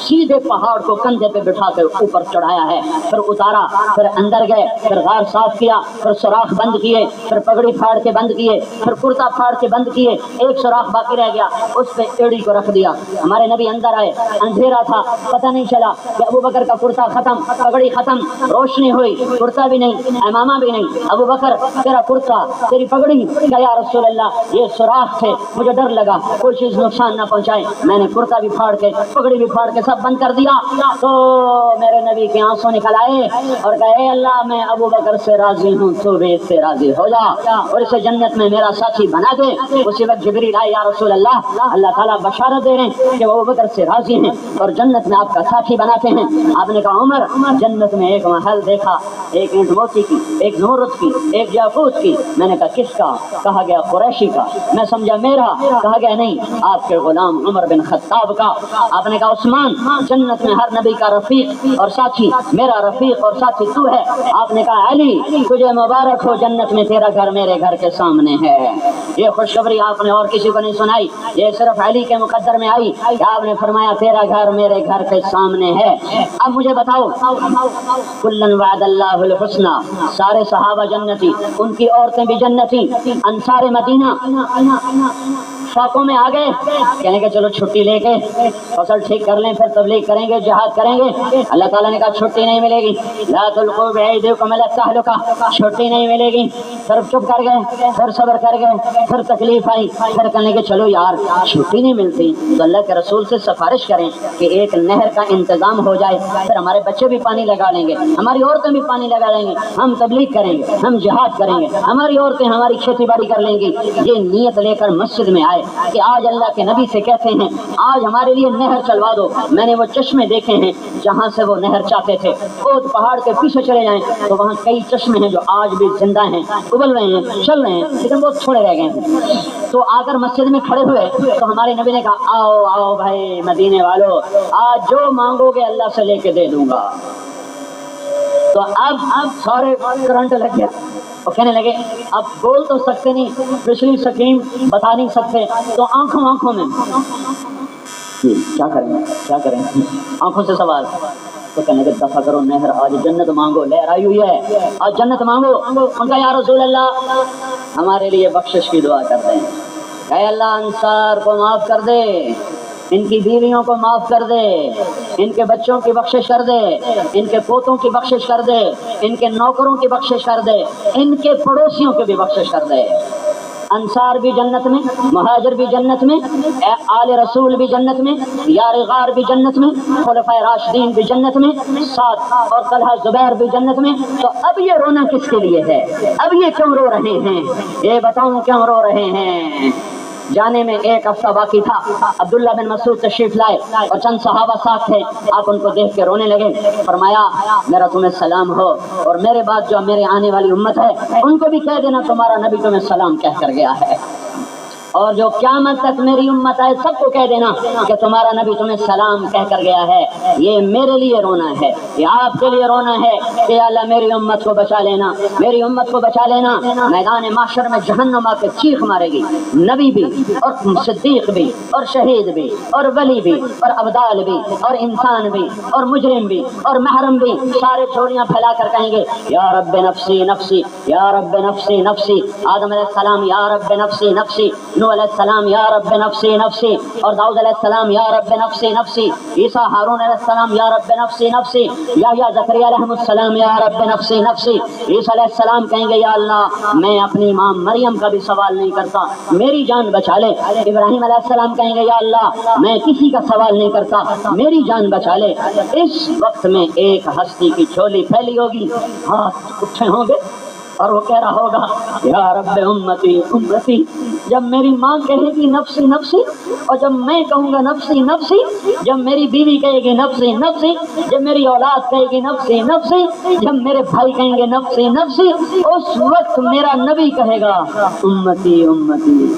سیدھے پہاڑ کو کندھے پہ بٹھا کے اوپر چڑھایا ہے، پھر اتارا، پھر اندر گئے، پھر غار صاف کیا، پھر سوراخ بند کیے، پھر پگڑی پھاڑ کے بند کیے، پھر کرتا پھاڑ کے بند کیے، ایک سوراخ باقی رہ گیا، اس پہ ایڑی کو رکھ دیا۔ ہمارے نبی اندر آئے، اندھیرا تھا، پتہ نہیں چلا کہ ابو بکر کا کرتا ختم، پگڑی ختم، روشنی ہوئی، کرتا بھی نہیں، امامہ بھی نہیں۔ ابو بکر تیرا کرتا، تیری پگڑی، کہ یا رسول اللہ یہ سوراخ تھے، مجھے ڈر لگا کوئی چیز نقصان نہ پہنچائے، میں نے کرتا بھی پھاڑ کے پگڑی بھی پھاڑ کے سب بند کر دیا۔ تو میرے نبی کے آنسوں نکل آئے اور کہے اللہ میں ابو بکر سے راضی ہوں، تو بھی اس سے راضی ہو جا اور اسے جنت میں میرا ساتھی بنا دے۔ اسی وقت جبریل آئے، یا رسول اللہ تعالیٰ بشارت دے رہے ہیں کہ وہ ابو بکر سے راضی ہیں اور جنت میں آپ کا ساتھی بناتے ہیں۔ آپ نے کہا عمر، جنت میں ایک محل دیکھا، ایک اینٹ موتی کی، ایک نورت کی، ایک یاقوت کی۔ میں نے کہا کس کا؟ کہا گیا قریشی کا۔ میں سمجھا میرا، کہا گیا نہیں، آپ کے غلام عمر بن خطاب کا۔ آپ نے کہا عثمان، جنت میں ہر نبی کا رفیق اور ساتھی میرا رفیق اور ساتھی تو ہے۔ آپ نے کہا علی، تجھے مبارک ہو، جنت میں تیرا گھر میرے گھر کے سامنے ہے۔ یہ خوشخبری آپ نے اور کسی کو نہیں سنائی، یہ صرف علی کے مقدر میں آئی کہ آپ نے فرمایا تیرا گھر میرے گھر کے سامنے ہے۔ اب مجھے بتاؤ، کلن وعد اللہ الحسنی، سارے صحابہ جنتی، ان کی عورتیں بھی جنتی، انصار مدینہ شوقوں میں آ گئے، کہنے کہ چلو چھٹی لے کے فصل ٹھیک کر لیں، پھر تبلیغ کریں گے، جہاد کریں گے۔ اللہ تعالیٰ نے کہا چھٹی نہیں ملے گی، لا تلقوا بأیدیکم الی التہلکہ، چھٹی نہیں ملے گی۔ پھر چپ کر گئے، پھر صبر کر گئے، پھر تکلیف آئی، پھر کہنے کہ چلو یار چھٹی نہیں ملتی تو اللہ کے رسول سے سفارش کریں کہ ایک نہر کا انتظام ہو جائے، پھر ہمارے بچے بھی پانی لگا لیں گے، ہماری عورتیں بھی پانی لگا لیں گے، ہم تبلیغ کریں گے، ہم جہاد کریں گے، ہماری عورتیں ہماری کھیتی باڑی کر لیں گی۔ یہ نیت لے کر مسجد میں آئے کہ آج اللہ کے نبی سے کہتے ہیں آج ہمارے لیے نہر چلوا دو۔ میں نے وہ چشمے دیکھے ہیں جہاں سے وہ نہر چاہتے تھے، خود پہاڑ کے پیچھے چلے جائیں تو وہاں کئی چشمے ہیں جو آج بھی زندہ ہیں، ابل رہے ہیں، چل رہے ہیں، لیکن بہت تھوڑے رہ گئے ہیں۔ تو آ کر مسجد میں کھڑے ہوئے تو ہمارے نبی نے کہا آؤ آؤ بھائی مدینے والو، آج جو مانگو گے اللہ سے لے کے دے دوں گا۔ تو اب سارے کرنٹ لگ گیا، وہ کہنے لگے اب بول تو سکتے نہیں، پچھلی سکیم بتا نہیں سکتے، تو آنکھوں میں کیا کریں آنکھوں سے سوال۔ تو کہنے کہ دفع کرو نہر، آج جنت مانگو، لہر آئی ہوئی ہے، آج جنت مانگو۔ ان کا یا رسول اللہ ہمارے لیے بخشش کی دعا کر دیں، اے اللہ انصار کو معاف کر دے، ان کی بیویوں کو معاف کر دے، ان کے بچوں کی بخشش کر دے، ان کے پوتوں کی بخشش کر دے، ان کے نوکروں کی بخشش کر دے، ان کے پڑوسیوں کی بھی بخشش کر دے۔ انصار بھی جنت میں، مہاجر بھی جنت میں، آل رسول بھی جنت میں، یار غار بھی جنت میں، خلفائے راشدین بھی جنت میں، سعد اور طلحہ زبیر بھی جنت میں۔ تو اب یہ رونا کس کے لیے ہے؟ اب یہ کیوں رو رہے ہیں؟ یہ بتاؤں کیوں رو رہے ہیں؟ جانے میں ایک ہفتہ باقی تھا، عبداللہ بن مسعود تشریف لائے اور چند صحابہ ساتھ تھے، آپ ان کو دیکھ کے رونے لگے۔ فرمایا میرا تمہیں سلام ہو، اور میرے بعد جو میرے آنے والی امت ہے ان کو بھی کہہ دینا تمہارا نبی تمہیں سلام کہہ کر گیا ہے، اور جو قیامت تک میری امت آئے سب کو کہہ دینا کہ تمہارا نبی تمہیں سلام کہہ کر گیا ہے۔ یہ میرے لیے رونا ہے، یہ آپ کے لیے رونا ہے کہ اللہ میری امت کو بچا لینا، میری امت کو بچا لینا۔ میدان معاشر میں جہنم آ کے چیخ مارے گی، نبی بھی اور صدیق بھی اور شہید بھی اور ولی بھی اور ابدال بھی اور انسان بھی اور مجرم بھی اور محرم بھی، سارے چوریاں پھیلا کر کہیں گے یا رب نفسی نفسی، یا رب نفسی نفسی۔ آدم علیہ السلام یا رب نفسی نفسی، نوح علیہ السلام یا رب نفسی نفسی، اور داؤد علیہ السلام یا رب نفسی نفسی، عیسیٰ ہارون علیہ السلام یا رب نفسی نفسی، یحییٰ زکریا علیہ السلام یا رب نفسی نفسی۔ عیسیٰ علیہ السلام کہیں گے یا اللہ میں اپنی ماں مریم کا بھی سوال نہیں کرتا، میری جان بچا لے۔ ابراہیم علیہ السلام کہیں گے یا اللہ میں کسی کا سوال نہیں کرتا، میری جان بچا لے۔ اس وقت میں ایک ہستی کی جھولی پھیلی ہوگی، ہاتھ اٹھے ہوں گے اور وہ کہہ رہا ہوگا یا رب امتی امتی۔ جب میری ماں کہے گی نفسی نفسی، اور جب میں کہوں گا نفسی نفسی، جب میری بیوی کہے گی نفسی نفسی، جب میری اولاد کہے گی نفسی نفسی، جب میرے بھائی کہیں گے نفسی نفسی، اس وقت میرا نبی کہے گا امتی امتی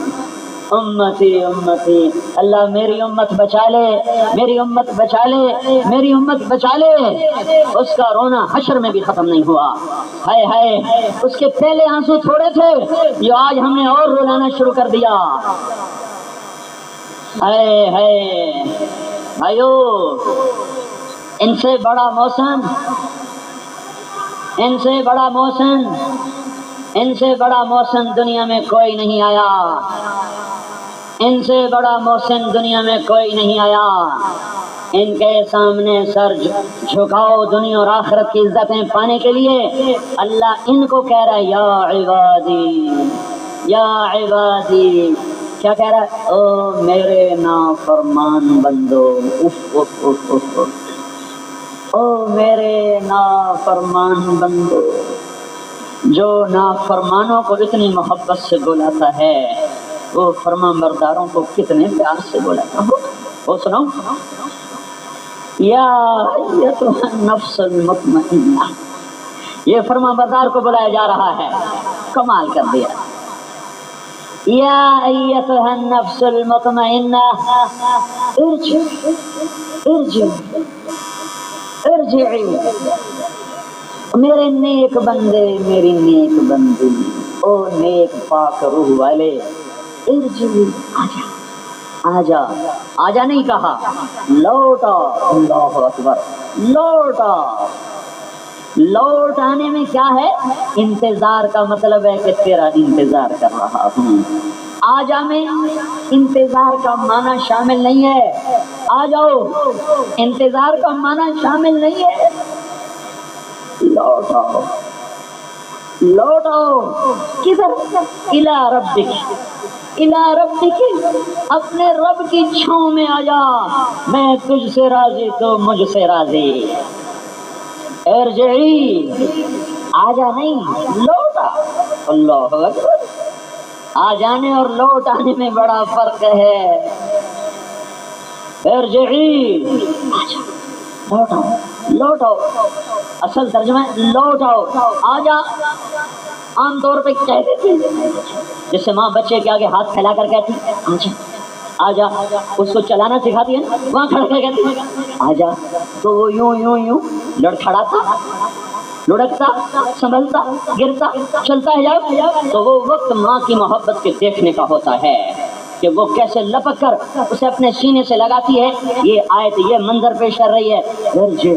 امتی امتی۔ اللہ میری امت بچا لے، میری امت بچا لے، میری امت بچا لے۔ اس کا رونا حشر میں بھی ختم نہیں ہوا، ہائے ہائے اس کے پہلے آنسو تھوڑے تھے، جو آج ہم نے اور رولانا شروع کر دیا۔ ہائے ہائے بھائیو، ان سے بڑا موسم ان سے بڑا محسن، ان سے بڑا محسن دنیا میں کوئی نہیں آیا، ان سے بڑا محسن دنیا میں کوئی نہیں آیا۔ ان کے سامنے سر جھکاؤ دنیا اور آخرت کی عزتیں پانے کے لیے۔ اللہ ان کو کہہ رہا ہے یا عبادی، یا عبادی، کیا کہہ رہا ہے؟ او میرے نافرمان بندو، اف اف اف اف اف، او میرے نافرمان بندو، جو نافرمانوں کو اتنی محبت سے بلاتا ہے وہ فرما برداروں کو کتنے پیار سے بلاتا ہو۔ وہ سنو، یا ایتھا النفس المطمئنہ، یہ فرما بردار کو بلایا جا رہا ہے، کمال کر دیا۔ یا ایتھا النفس المطمئنہ ارجعی، میرے نیک بندے، میری نیک بندی، او نیک پاک روح والے، ارجعی، آجا آجا، آجا نہیں کہا، لوٹا، اللہ اکبر، لوٹا۔ لوٹ آنے میں کیا ہے؟ انتظار کا مطلب ہے کہ تیرا انتظار کر رہا ہوں۔ آجا میں انتظار کا معنی شامل نہیں ہے، آ جاؤ انتظار کا معنی شامل نہیں ہے، لوٹاؤ، لوٹاؤ، کدھر؟ الی ربک، الی ربک، اپنے رب کی چھاؤں میں آ جا، میں تجھ سے راضی تو مجھ سے راضی۔ ارجعی، آجا نہیں، لوٹا، اللہ اکبر۔ آ جانے اور لوٹ آنے میں بڑا فرق ہے۔ ارجعی، آجا، لوٹاؤ، لوٹاؤ، اصل ترجمہ ہے لوٹاؤ، آجا۔ عام طور پہ کہہ دیتے ہیں، جس سے ماں بچے کے آگے ہاتھ پھیلا کر کہتی آجا آجا، اس کو چلانا سکھاتی ہے نا، وہاں کھڑا کر کہتی آجا، تو وہ یوں یوں یوں لڑکھڑاتا، لڑکتا، سنبھلتا، گرتا، چلتا ہے جب، تو وہ وقت ماں کی محبت کے دیکھنے کا ہوتا ہے کہ وہ کیسے لپک کر اسے اپنے سینے سے لگاتی ہے۔ یہ آیت یہ منظر پیش کر رہی ہے، ارجعی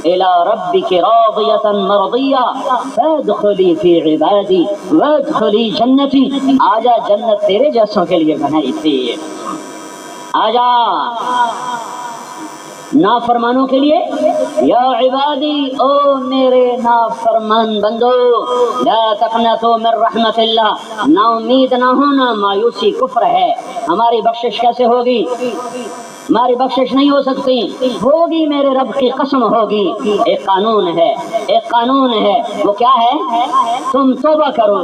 الی ربک راضیۃ مرضیہ فادخلی فی عبادی وادخلی جنتی، آجا جنت تیرے جیسوں کے لیے بنائی تھی، آجا نافرمانوں کے لیے۔ یا عبادی، او میرے نافرمان بندو، لا تقنطوا من رحمت اللہ، نا امید نہ ہونا، مایوسی کفر ہے۔ ہماری بخشش کیسے ہوگی؟ ہماری بخشش نہیں ہو سکتی، ہوگی میرے رب کی قسم ہوگی۔ ایک قانون ہے، ایک قانون ہے، وہ کیا ہے؟ تم توبہ کرو،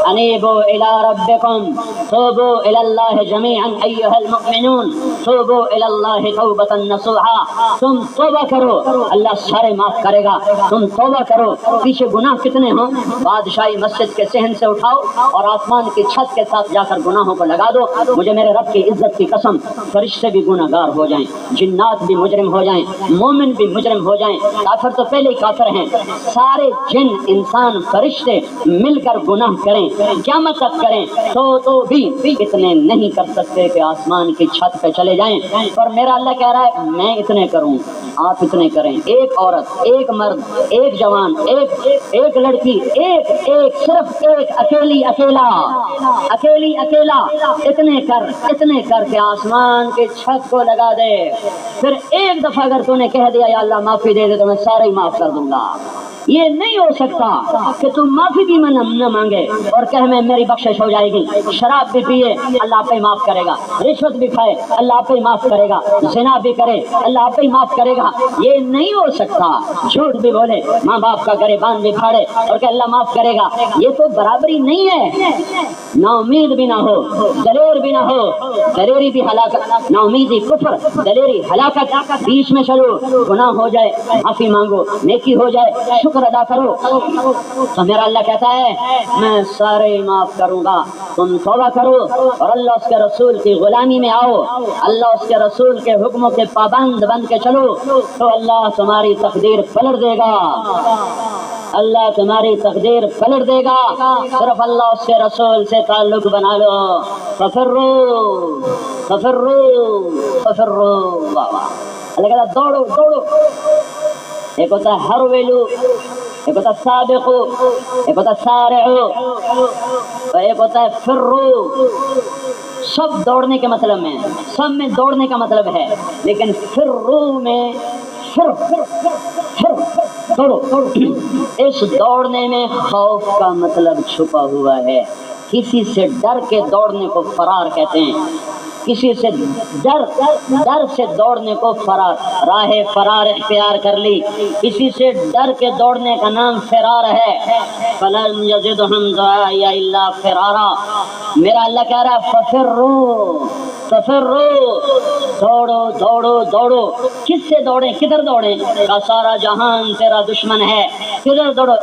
انیبوا الی ربکم، توبوا الی اللہ جمیعا ایھا المؤمنون، توبوا الی اللہ توبۃ نصوحا، تم توبہ کرو، اللہ سارے معاف کرے گا۔ تم توبہ کرو، پیچھے گناہ کتنے ہوں بادشاہی مسجد کے صحن سے اٹھاؤ اور آسمان کی چھت کے ساتھ جا کر گناہوں کو لگا دو، مجھے میرے رب کی عزت کی قسم، فرشتے بھی گناہ گار ہو جائیں، جنات بھی مجرم ہو جائیں، مومن بھی مجرم ہو جائیں، کافر تو پہلے ہی کافر ہیں، سارے جن انسان فرشتے مل کر گناہ کریں، قیامت تک کریں، تو بھی اتنے نہیں کر سکتے کہ آسمان کی چھت پہ چلے جائیں۔ پر میرا اللہ کہہ رہا ہے میں اتنے کروں، آپ اتنے کریں، ایک عورت، ایک مرد، ایک جوان، ایک لڑکی، ایک صرف ایک اکیلی اکیلا، اکیلی اکیلا، اتنے کر کے آسمان کی چھت کو لگا دے، پھر ایک دفعہ اگر تو نے کہہ دیا یا اللہ معافی دے دے تو میں سارے ہی معاف کر دوں گا۔ یہ نہیں ہو سکتا کہ تم معافی بھی نہ مانگے اور کہہ میں میری بخشش ہو جائے گی، شراب بھی پیے اللہ آپ پہ معاف کرے گا، رشوت بھی کھائے اللہ آپ پہ معاف کرے گا، زنا بھی کرے اللہ آپ پہ معاف کرے گا، یہ نہیں ہو سکتا۔ جھوٹ بھی بولے، ماں باپ کا گریبان بھی پھاڑے اور کہ اللہ معاف کرے گا، یہ تو برابری نہیں ہے۔ نا امید بھی نہ ہو، دلیر بھی نہ ہو، دلیری بھی ہلاکت، نا امیدی کفر، دلیری ہلاکت، بیچ میں چلو، گناہ ہو جائے معافی مانگو، نیکی ہو جائے شکر ادا کرو، تو میرا اللہ کہتا ہے میں سارے معاف کروں گا۔ تم توبہ کرو اور اللہ اس کے رسول کی غلامی میں آؤ، اللہ اس کے رسول کے حکموں کے پابند بن کے چلو، تو اللہ تمہاری تقدیر پلٹ دے گا، اللہ تمہاری تقدیر پلٹ دے گا۔ صرف اللہ اس کے رسول سے تعلق بنا لو، ففروا ففروا ففروا، اللہ کہتا دوڑو دوڑو۔ ایک ہوتا ہے ہر ویلو، ایک ہوتا ہے سابقو، ایک ہوتا ہے سارعو، اور ایک ہوتا ہے فرو۔ سب دوڑنے کے مطلب میں، سب میں دوڑنے کا مطلب ہے، لیکن فرو میں دوڑو۔ اس دوڑنے میں خوف کا مطلب چھپا ہوا ہے۔ کسی سے ڈر کے دوڑنے کو فرار کہتے ہیں، کسی سے ڈر سے دوڑنے کو فرار، راہ فرار اختیار کر لی، کسی سے ڈر کے دوڑنے کا نام فرار ہے۔ فَلَمْ يَزِدْهُمْ دُعَائِي إِلَّا فِرَارًا۔ میرا اللہ کہہ رہا ہے فَفِرُّوا فَفِرُّوا، دوڑو دوڑو دوڑو۔ کس سے دوڑیں؟ کدھر دوڑیں؟ کا سارا جہان تیرا دشمن ہے، کدھر دوڑو؟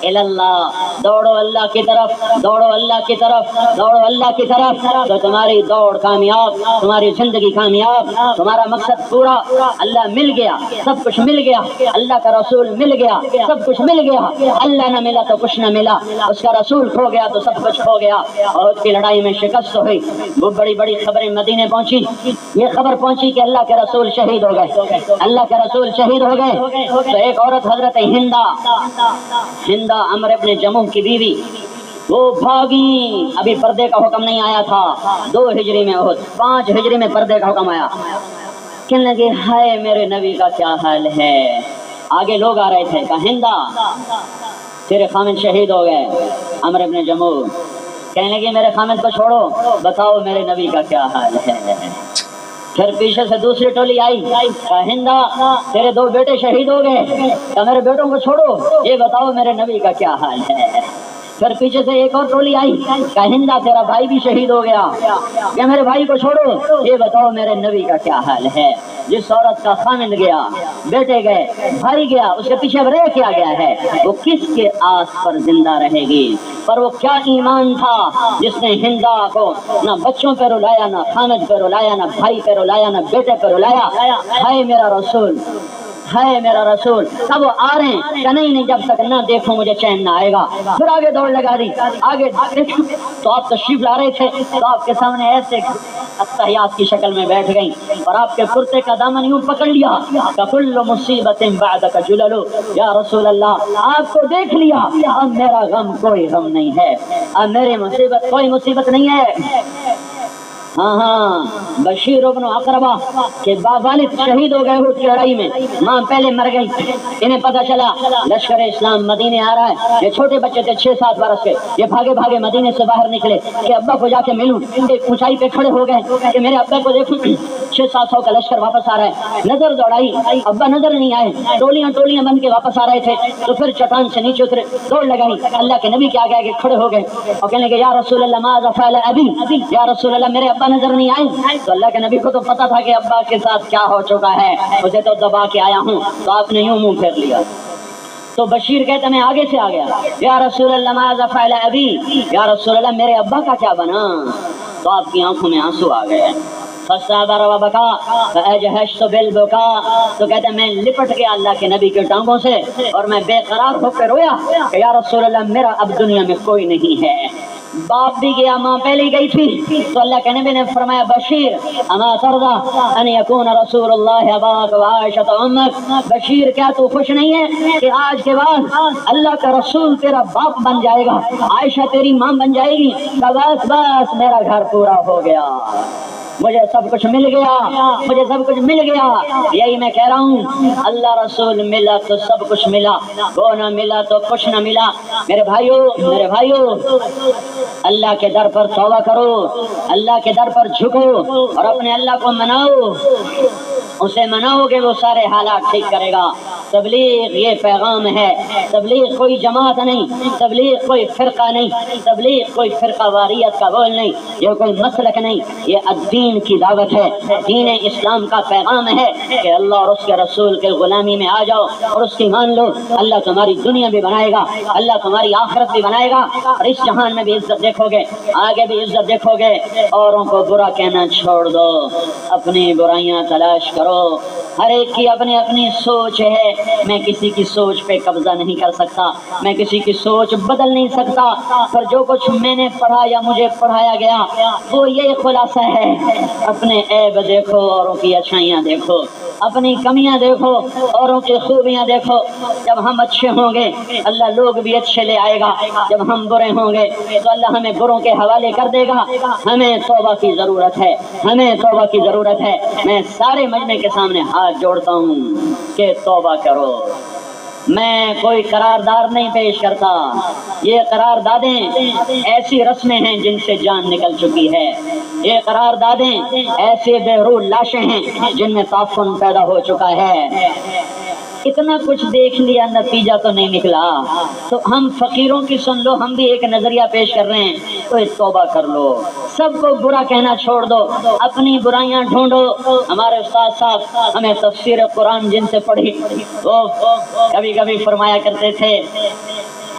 اللہ، دوڑو اللہ کی طرف، دوڑو اللہ کی طرف، دوڑو اللہ کی طرف، تو تمہاری دوڑ کامیاب، تمہاری زندگی کامیاب، تمہارا مقصد پورا۔ اللہ مل گیا، سب کچھ مل گیا، اللہ کا رسول مل گیا، سب کچھ مل گیا۔ اللہ نہ ملا تو کچھ نہ ملا، اس کا رسول کھو گیا تو سب کچھ کھو گیا۔ عہد کی لڑائی میں شکست ہوئی، وہ بڑی بڑی خبریں مدینے پہنچی، یہ خبر پہنچی کہ اللہ کے رسول شہید ہو گئے، اللہ کے رسول شہید ہو گئے۔ تو ایک عورت حضرت ہندہ عمرو ابن جموح کی بیوی، وہ بھاگی، ابھی پردے کا حکم نہیں آیا تھا، 2 ہجری میں عہد، 5 ہجری میں پردے کا حکم آیا۔ کہنے لگے ہائے میرے نبی کا کیا حال ہے۔ آگے لوگ آ رہے تھے، کہا ہندہ تیرے خامد شہید ہو گئے، عمرو ابن جموح۔ کہنے لگے میرے خامد کو چھوڑو، بتاؤ میرے نبی کا کیا حال ہے۔ پھر پیچھے سے دوسری ٹولی آئی، کہا ہندہ تیرے 2 بیٹے شہید ہو گئے، کہا میرے بیٹوں کو چھوڑو، یہ بتاؤ میرے نبی کا کیا حال ہے۔ پھر پیچھے سے ایک اور ٹولی آئی، کہا ہندہ تیرا بھائی بھی شہید ہو گیا، کہا میرے بھائی کو چھوڑو، یہ بتاؤ میرے نبی کا کیا حال ہے۔ جس عورت کا خامد گیا، بیٹے گئے، بھائی گیا، اس کے پیچھے رہ کیا گیا ہے، وہ کس کے آس پر زندہ رہے گی؟ پر وہ کیا ایمان تھا جس نے ہندہ کو نہ بچوں پہ رلایا، نہ خامد پہ رلایا، نہ بھائی پہ رلایا، نہ بیٹے پہ رلایا۔ ہائے میرا رسول، ہے میرا رسول۔ اب وہ آ رہے ہیں کہ نہیں جب تک نہ دیکھو مجھے چین نہ آئے گا۔ پھر آگے دوڑ لگا دی، آگے تو آپ تشریف لا رہے تھے تو آپ کے سامنے ایسے اتحیات کی شکل میں بیٹھ گئیں اور آپ کے کرتے کا دامن یوں پکڑ لیا، کل مصیبت بعدک جلل، یا رسول اللہ آپ کو دیکھ لیا، اب میرا غم کوئی غم نہیں ہے، اب میری مصیبت کوئی مصیبت نہیں ہے۔ ہاں بشیر ابن اقربہ کے والد شہید ہو گئے احد کی لڑائی میں، ماں پہلے مر گئی۔ انہیں پتہ چلا لشکر اسلام مدینے آ رہا ہے، یہ چھوٹے بچے تھے 6-7 برس کے، یہ بھاگے بھاگے مدینے سے باہر نکلے کہ ابا کو جا کے ملوں۔ ایک اونچائی پہ کھڑے ہو گئے کہ میرے ابا کو دیکھوں، 600-700 کا لشکر واپس آ رہا ہے۔ نظر دوڑائی، ابا نظر نہیں آئے، ٹولیاں بن کے واپس آ رہے تھے۔ تو پھر چٹان سے نیچے اترے، دوڑ لگائی، اللہ کے نبی کے آگے کھڑے ہو گئے اور کہنے لگے یا رسول اللہ ماذا فعل ابی، یا رسول اللہ میرے ابا نظر نہیں آئے۔ تو اللہ کے نبی کو تو پتا تھا کہ ابا کے ساتھ کیا ہو چکا ہے، مجھے تو دبا کے آیا ہوں، تو آپ نے یوں منہ پھیر لیا۔ تو بشیر کہتا میں آگے سے آ گیا، یا رسول اللہ ماذا فعل ابی، یا رسول اللہ میرے ابا کا کیا بنا؟ تو آپ کی آنکھوں میں آنسو آ گئے۔ فصابر وبکا فاجهشت بالبکا، تو کہتے ہیں میں لپٹ گیا اللہ کے نبی کے ٹانگوں سے اور میں بے قرار ہو کے رویا کہ یا رسول اللہ میرا اب دنیا میں کوئی نہیں ہے۔ باپ بھی گیا، ماں پہلے گئی تھی، تو اللہ کے نبی نے فرمایا بشیر اما ترضى ان يكون رسول اللہ اباک وعائشہ امک، بشیر کیا تو خوش نہیں ہے کہ آج کے بعد اللہ کا رسول تیرا باپ بن جائے گا، عائشہ تیری ماں بن جائے گی؟ بس میرا گھر پورا ہو گیا، مجھے سب کچھ مل گیا، مجھے سب کچھ مل گیا۔ یہی میں کہہ رہا ہوں، اللہ رسول ملا تو سب کچھ ملا، وہ نہ ملا تو کچھ نہ ملا۔ میرے بھائیو اللہ کے در پر توبہ کرو، اللہ کے در پر جھکو اور اپنے اللہ کو مناؤ، اسے مناؤ کہ وہ سارے حالات ٹھیک کرے گا۔ تبلیغ یہ پیغام ہے، تبلیغ کوئی جماعت نہیں، تبلیغ کوئی فرقہ نہیں، تبلیغ کوئی فرقہ واریت کا بول نہیں، یہ کوئی مسلک نہیں، یہ دین کی دعوت ہے، دین اسلام کا پیغام ہے کہ اللہ اور اس کے رسول کے غلامی میں آ جاؤ اور اس کی مان لو، اللہ تمہاری دنیا بھی بنائے گا، اللہ تمہاری آخرت بھی بنائے گا، اور اس جہان میں بھی عزت دیکھو گے، آگے بھی عزت دیکھو گے۔ اوروں کو برا کہنا چھوڑ دو، اپنی برائیاں تلاش کرو، ہر ایک کی اپنی اپنی سوچ ہے، میں کسی کی سوچ پہ قبضہ نہیں کر سکتا، میں کسی کی سوچ بدل نہیں سکتا، پر جو کچھ میں نے پڑھا یا مجھے پڑھایا گیا وہ یہ خلاصہ ہے، اپنے عیب دیکھو، اوروں کی اچھائیاں دیکھو۔ اپنی کمیاں دیکھو، اوروں کی خوبیاں دیکھو۔ جب ہم اچھے ہوں گے اللہ لوگ بھی اچھے لے آئے گا، جب ہم برے ہوں گے تو اللہ ہمیں بروں کے حوالے کر دے گا۔ ہمیں توبہ کی ضرورت ہے، ہمیں توبہ کی ضرورت ہے۔ میں سارے مجمع کے سامنے ہاتھ جوڑتا ہوں کہ توبہ کرو۔ میں کوئی قرارداد نہیں پیش کرتا، یہ قراردادیں ایسی رسمیں ہیں جن سے جان نکل چکی ہے، یہ قراردادیں ایسے بے روح لاشیں ہیں جن میں تعفن پیدا ہو چکا ہے۔ اتنا کچھ دیکھ لیا، نتیجہ تو نہیں نکلا، تو ہم فقیروں کی سن لو، ہم بھی ایک نظریہ پیش کر رہے ہیں، تو توبہ کر لو، سب کو برا کہنا چھوڑ دو، اپنی برائیاں ڈھونڈو۔ ہمارے استاد صاحب ہمیں تفسیر قرآن جن سے پڑھی وہ کبھی کبھی فرمایا کرتے تھے،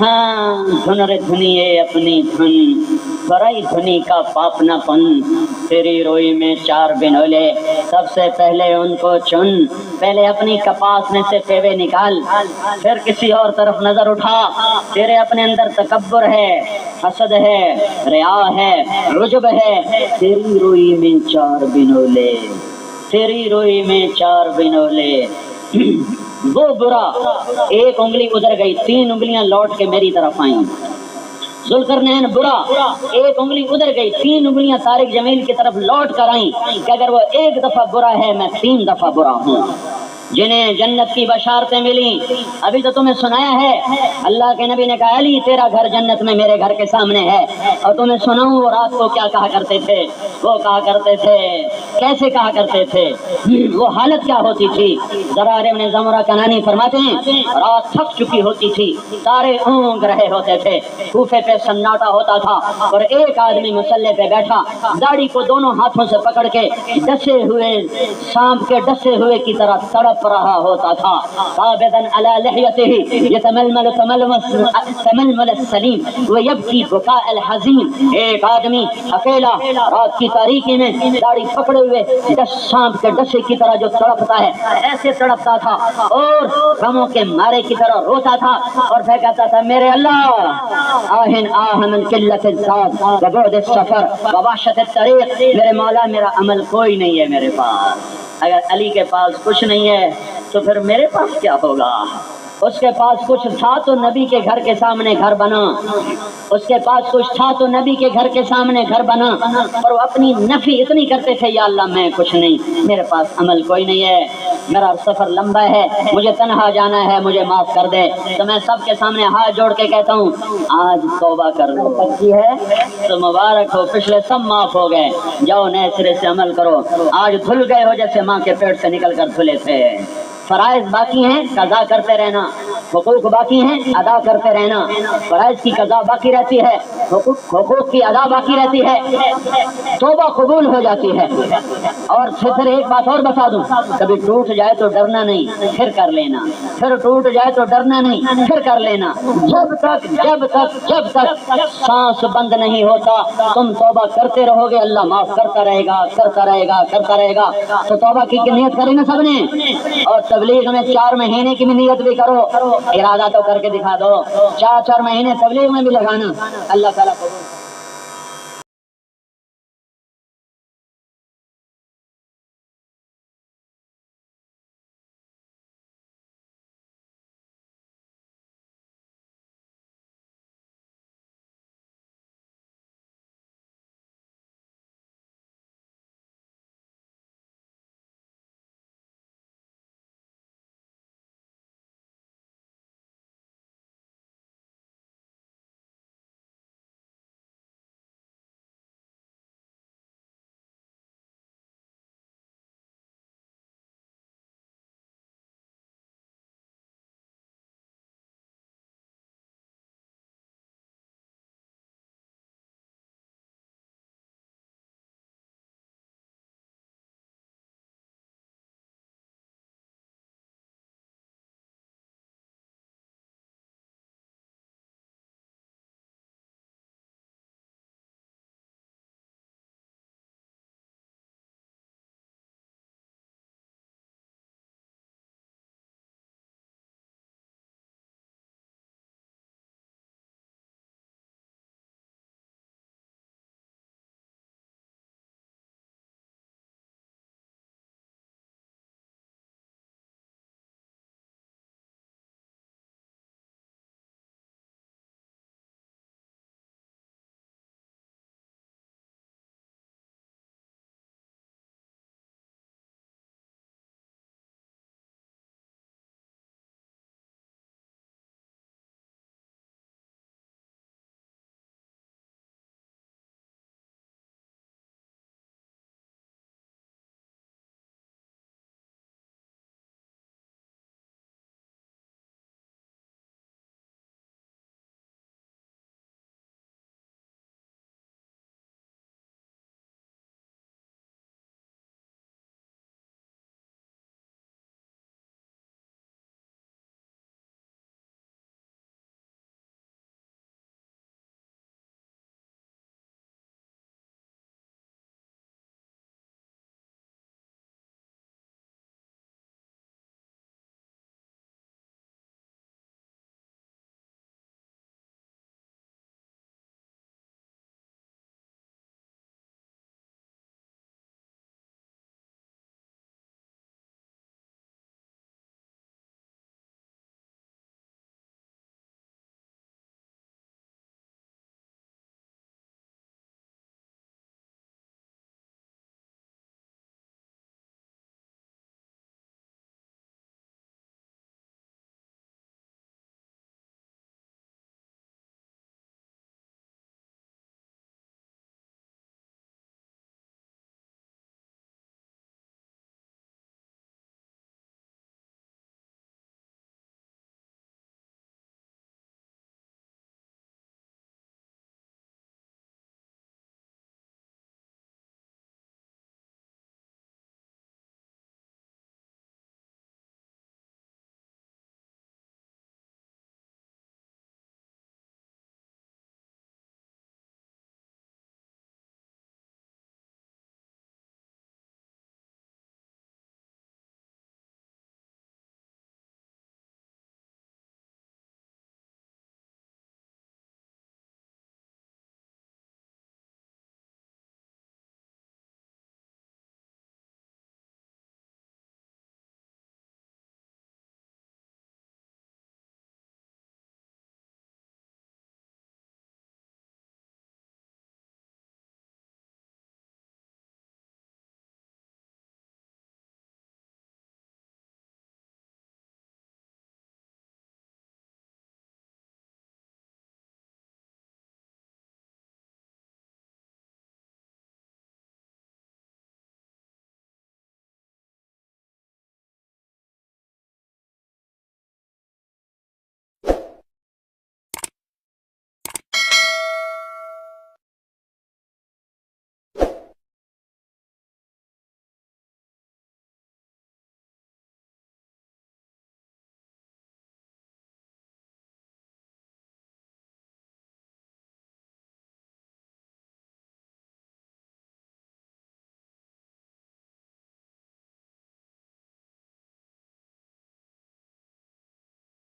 ہاں دھن رے دھنیے اپنی دھن، برائی دھنی کا پاپ نہ پن، تیری روئی میں چار بنولے، سب سے پہلے ان کو چن، پہلے اپنی کپاس میں سے پیوے نکال، پھر کسی اور طرف نظر اٹھا۔ تیرے اپنے اندر تکبر ہے، حسد ہے، ریا ہے، عجب ہے، تیری روئی میں چار بنولے، تیری روئی میں چار بنولے۔ وہ برا، ایک انگلی ادھر گئی، تین انگلیاں لوٹ کے میری طرف آئیں۔ ذوالقرنین برا، ایک انگلی ادھر گئی، تین انگلیاں طارق جمیل کی طرف لوٹ کر آئیں کہ اگر وہ ایک دفعہ برا ہے میں تین دفعہ برا ہوں۔ جنہیں جنت کی بشارتیں ملی، ابھی تو تمہیں سنایا ہے، اللہ کے نبی نے کہا علی تیرا گھر جنت میں میرے گھر کے سامنے ہے، اور تمہیں سناؤں وہ رات کو کیا کہا کرتے تھے، وہ کہا کرتے تھے، کیسے کہا کرتے تھے، وہ حالت کیا ہوتی تھی۔ زرار ابن زمرہ کنانی فرماتے ہیں رات تھک چکی ہوتی تھی، سارے اونگ رہے ہوتے تھے، کوفے پہ سناٹا ہوتا تھا، اور ایک آدمی مصلی پہ بیٹھا داڑھی کو دونوں ہاتھوں سے پکڑ کے ڈسے ہوئے سانپ کے ڈسے ہوئے کی طرح تڑپ رہا ہوتا تھا، قابضاً علی لحیتہ یتململ تململ السلیم ویبکی بکاء الحزین۔ ایک آدمی اکیلا رات کی تاریکی میں داڑھی پکڑے ہوئے سانپ کے ڈسے کی طرح جو تڑپتا ہے ایسے تڑپتا تھا، اور غموں کے مارے کی طرح روتا تھا، اور پھر کہتا تھا میرے اللہ آہن آہ من قلت الذات وبعد السفر ووحشت الطریق، میرے مولا میرا عمل کوئی نہیں ہے میرے پاس، اگر علی کے پاس کچھ نہیں ہے تو پھر میرے پاس کیا ہوگا۔ اس کے پاس کچھ تھا تو نبی کے گھر کے سامنے گھر بنا، اس کے پاس کچھ تھا تو نبی کے گھر کے سامنے گھر بنا، اور وہ اپنی نفی اتنی کرتے تھے یا اللہ میں کچھ نہیں، میرے پاس عمل کوئی نہیں ہے، میرا سفر لمبا ہے، مجھے تنہا جانا ہے، مجھے معاف کر دے۔ تو میں سب کے سامنے ہاتھ جوڑ کے کہتا ہوں آج توبہ کر لو، بچی ہے تو مبارک ہو، پچھلے سب معاف ہو گئے، جاؤ نئے سرے سے عمل کرو، آج دھل گئے ہو جیسے ماں کے پیٹ سے نکل کر دھلے تھے۔ فرائض باقی ہیں قضا کرتے رہنا، حقوق باقی ہیں ادا کرتے رہنا، فرائض کی قضا باقی رہتی ہے، حقوق کی ادا باقی رہتی ہے، توبہ قبول ہو جاتی ہے۔ اور پھر ایک بات اور بتا دوں، کبھی ٹوٹ جائے تو ڈرنا نہیں، پھر کر لینا، پھر ٹوٹ جائے تو ڈرنا نہیں، پھر کر لینا، جب تک سانس بند نہیں ہوتا تم توبہ کرتے رہو گے، اللہ معاف کرتا رہے گا، کرتا رہے گا، کرتا رہے گا۔ تو توبہ کی نیت کریں نا سب نے، اور تبلیغ میں 4 مہینے کی بھی نیت بھی کرو، ارادہ تو کر کے دکھا دو، 4 مہینے تبلیغ میں بھی لگانا، اللہ تعالیٰ کو